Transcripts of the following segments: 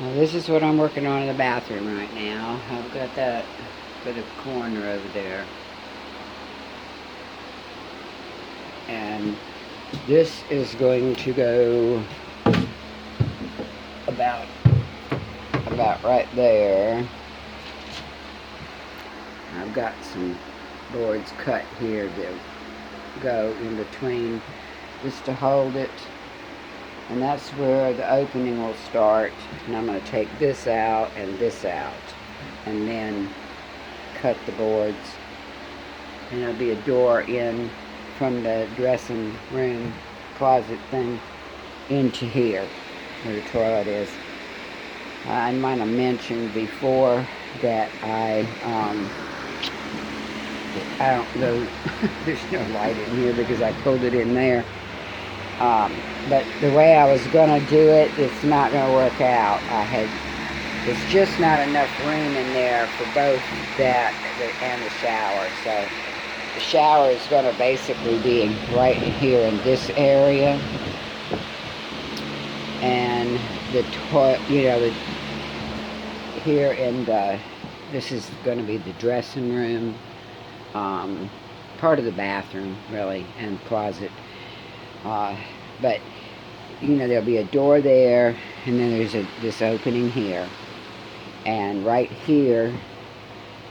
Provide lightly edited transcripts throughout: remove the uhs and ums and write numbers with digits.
Well, this is what I'm working on in the bathroom right now. I've got that for the corner over there. And this is going to go about right there. I've got some boards cut here to go in between just to hold it. And that's where the opening will start. And I'm going to take this out and then cut the boards. And there'll be a door in from the dressing room closet thing into here where the toilet is. I might have mentioned before that I don't know, there's no light in here because I pulled it in there. But the way I was going to do it, it's not going to work out. It's just not enough room in there for both that and the shower. So the shower is going to basically be right here in this area. And the toilet, here in this is going to be the dressing room, part of the bathroom, really, and closet. But there'll be a door there, and then there's this opening here, and right here,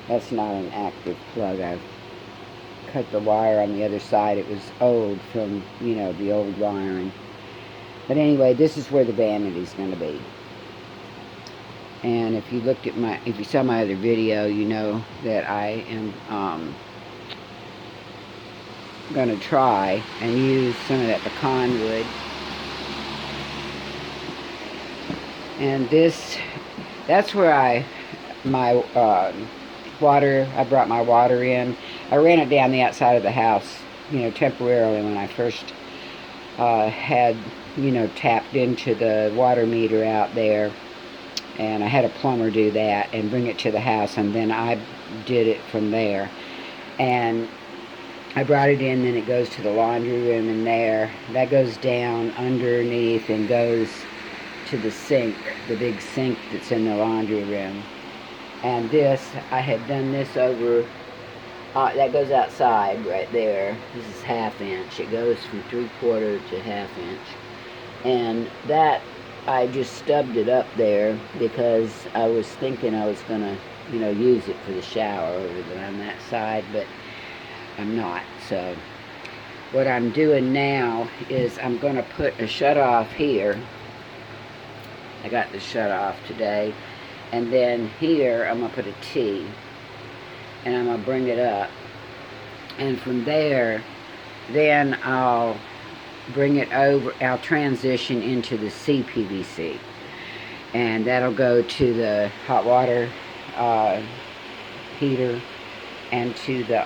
that's not an active plug. I've cut the wire on the other side. It was old from the old wiring. But anyway, this is where the vanity's going to be. And if you saw my other video, you know that I am going to try and use some of that pecan wood. And that's where I brought my water in. I ran it down the outside of the house, temporarily when I first had, tapped into the water meter out there. And I had a plumber do that and bring it to the house, and then I did it from there. And I brought it in, then it goes to the laundry room in there. That goes down underneath and goes to the sink, the big sink that's in the laundry room. And I had done this over, that goes outside right there. This is 1/2 inch. It goes from 3/4 to 1/2 inch. And that, I just stubbed it up there because I was thinking I was going to, use it for the shower over there on that side, but I'm not. So what I'm doing now is I'm going to put a shut-off here. I got the shut-off today. And then here I'm going to put a T. And I'm going to bring it up. And from there, then I'll bring it over. I'll transition into the CPVC. And that'll go to the hot water heater and to the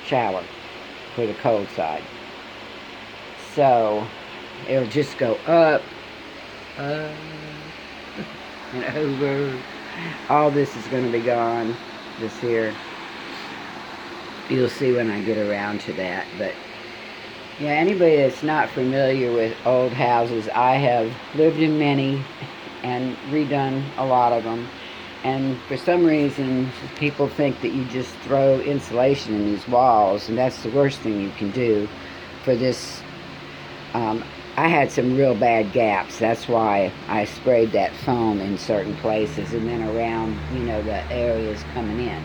shower for the cold side. So it'll just go up and over. All this is going to be gone. This here, you'll see when I get around to that. But yeah, anybody that's not familiar with old houses, I have lived in many and redone a lot of them. And for some reason, people think that you just throw insulation in these walls, and that's the worst thing you can do for this. I had some real bad gaps. That's why I sprayed that foam in certain places, and then around, the areas coming in.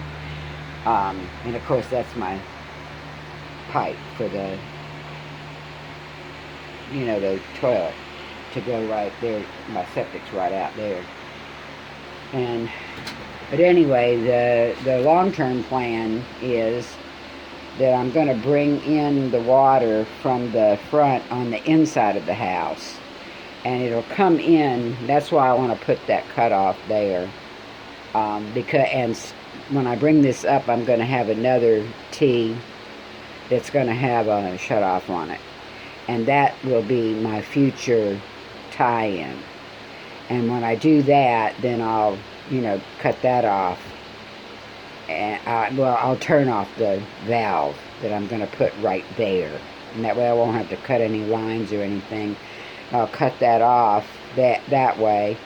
And of course, that's my pipe for the, the toilet to go right there. My septic's right out there. But anyway, the long-term plan is that I'm going to bring in the water from the front on the inside of the house. And it'll come in. That's why I want to put that cutoff there. And when I bring this up, I'm going to have another T that's going to have a shutoff on it. And that will be my future tie-in. And when I do that, then I'll, cut that off. And I'll turn off the valve that I'm going to put right there. And that way I won't have to cut any lines or anything. I'll cut that off that way,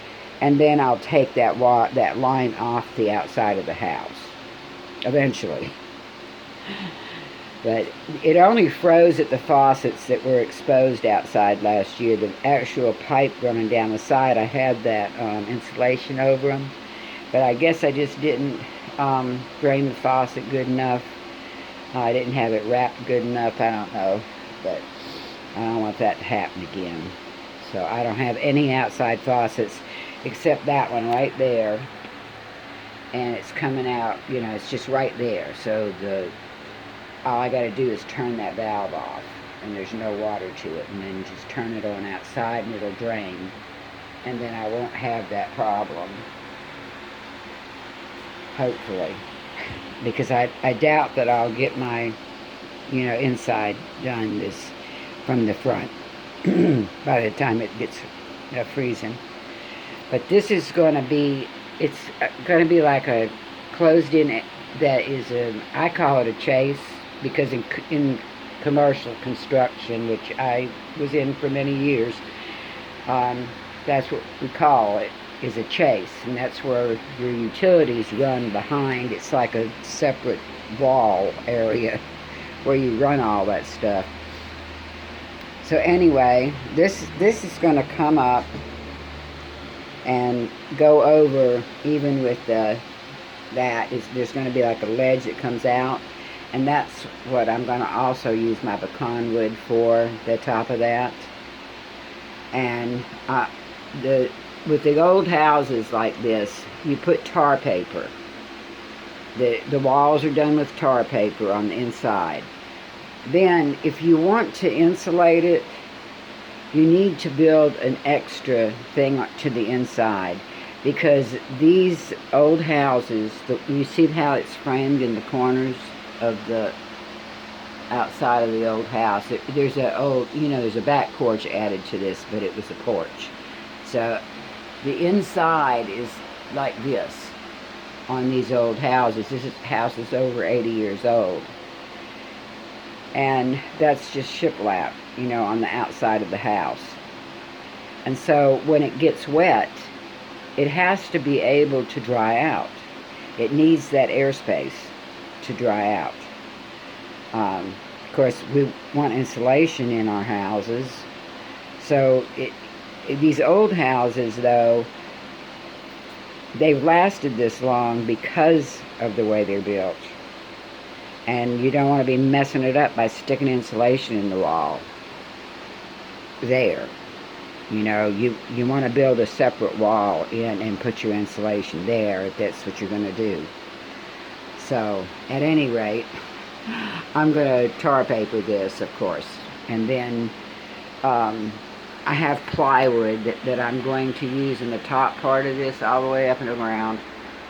and then I'll take that line off the outside of the house eventually. But it only froze at the faucets that were exposed outside last year. The actual pipe running down the side, I had that insulation over them. But I guess I just didn't drain the faucet good enough. I didn't have it wrapped good enough. I don't know. But I don't want that to happen again. So I don't have any outside faucets except that one right there. And it's coming out, it's just right there. So all I got to do is turn that valve off, and there's no water to it, and then just turn it on outside and it'll drain, and then I won't have that problem, hopefully, because I doubt that I'll get my inside done from the front by the time it gets freezing. But this is going to be, it's going to be like a closed in, that is I call it a chase, because in commercial construction, which I was in for many years, that's what we call it, is a chase. And that's where your utilities run behind. It's like a separate wall area where you run all that stuff. So anyway, this is going to come up and go over, even with there's going to be like a ledge that comes out. And that's what I'm going to also use my pecan wood for, the top of that. And with the old houses like this, you put tar paper. The walls are done with tar paper on the inside. Then, if you want to insulate it, you need to build an extra thing to the inside. Because these old houses, you see how it's framed in the corners of the outside of the old house. There's a back porch added to this, but it was a porch. So the inside is like this on these old houses. House is over 80 years old. And that's just shiplap, on the outside of the house. And so when it gets wet, it has to be able to dry out. It needs that airspace to dry out. Of course, we want insulation in our houses. So these old houses, though, they've lasted this long because of the way they're built. And you don't want to be messing it up by sticking insulation in the wall there. You want to build a separate wall in and put your insulation there if that's what you're going to do. So, at any rate, I'm going to tar paper this, of course. And then I have plywood that I'm going to use in the top part of this all the way up and around.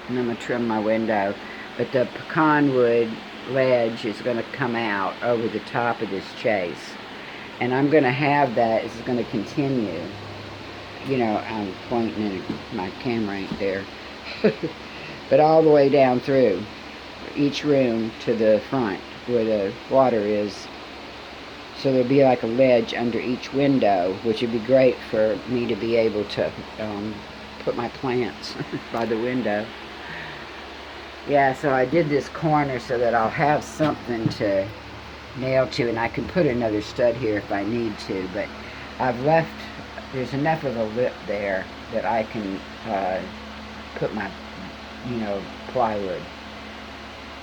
And I'm going to trim my window. But the pecan wood ledge is going to come out over the top of this chase. And I'm going to have that, it's going to continue. I'm pointing at my camera ain't there. But all the way down through each room to the front where the water is. So there'll be like a ledge under each window, which would be great for me to be able to put my plants by the window. Yeah, so I did this corner so that I'll have something to nail to, and I can put another stud here if I need to, but I've left, there's enough of a lip there that I can put my, plywood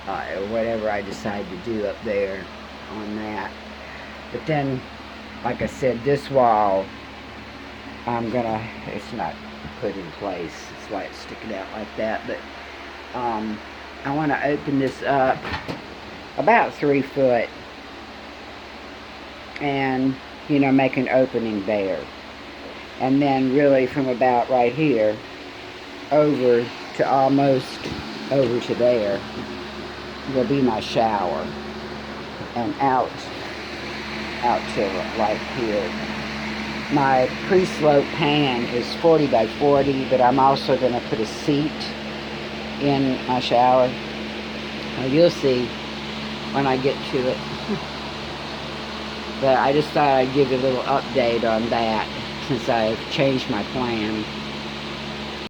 or whatever I decide to do up there on that. But then, like I said, this wall, it's not put in place, that's why it's sticking out like that, but I want to open this up about 3 foot and, make an opening there. And then really from about right here over to almost over to there will be my shower. And out to like here. My pre-slope pan is 40 by 40, but I'm also going to put a seat in my shower. Well, you'll see when I get to it. But I just thought I'd give you a little update on that since I've changed my plan.